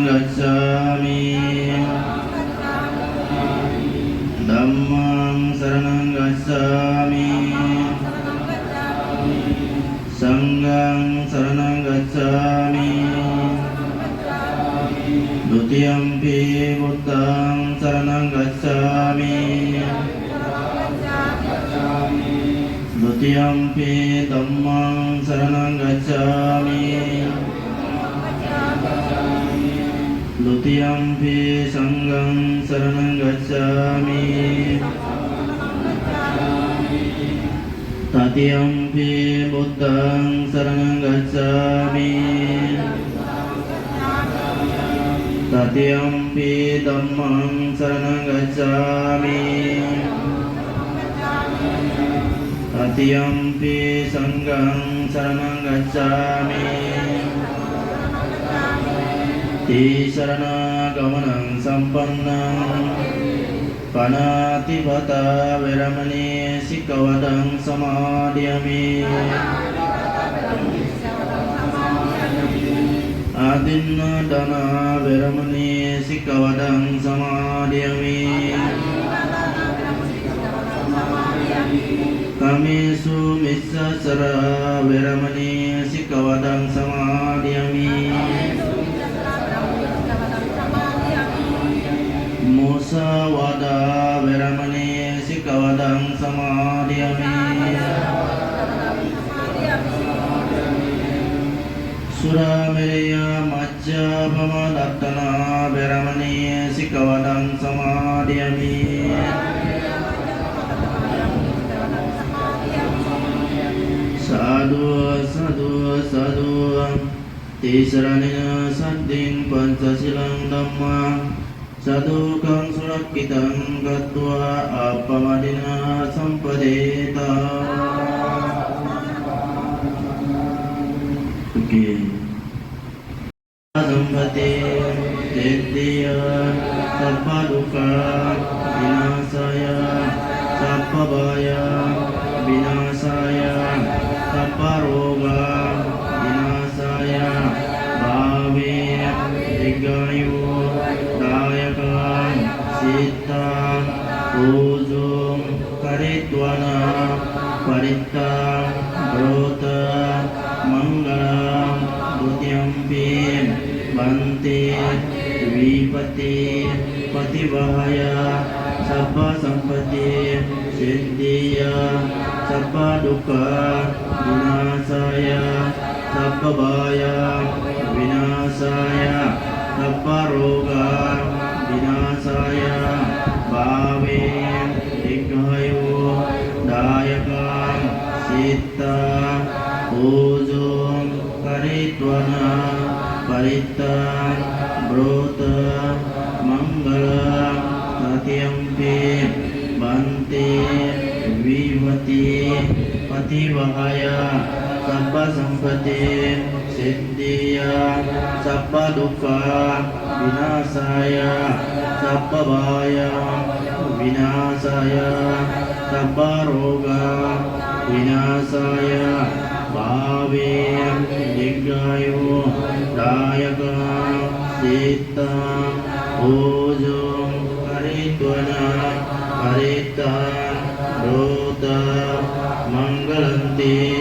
gacchami dhammang saranang gacchami sanghang saranang gacchami dutiyampi buddhang saranang gacchami dutiyampi dhammang saranang gacchami dutiyampi sanghang saranang gacchami tatiyampi buddhang saranang gacchami tatiyampi dhammang saranang gacchami tatiyampi sanghang saranang gacchami tisarana gamanang sampannang panatipata veramani sikkhavadang samadhiyami adinna dana veramani sikkhavadang samadhiyami kamesu missasara veramani sikkhavadang samadhiyami musawada veramani sikkhavadang samadhiyami suramereya majjapama dattana veramani sikkhavadang samadhiyami sadhu sadhu sadhu tisaranena sadding pancasilang dhamma sadukang surakitang katwa apamadina sampadeta. Oke. Sampati tetiya sapaduka binasaya sapabaya binasaya saparoga binasaya bhave digayu Sita ujung karitwana paritta brota manggalam dutiyampi banti vipati patibahaya sabba sampati siddhiya sabba dukkha vinasaya sabba bhaya vinasaya sabba roga vinasaya bhave dikhayu dayakam sita ujung karitwana paritta brota manggalam tatiyampi banti vivati patibahaya sabba sampati siddhiya sabba dukkha vinasaya sabba bhaya vinasaya sabba roga vinasaya bhave dikhayu dayaka sita ujung karitwana karita brota manggalanti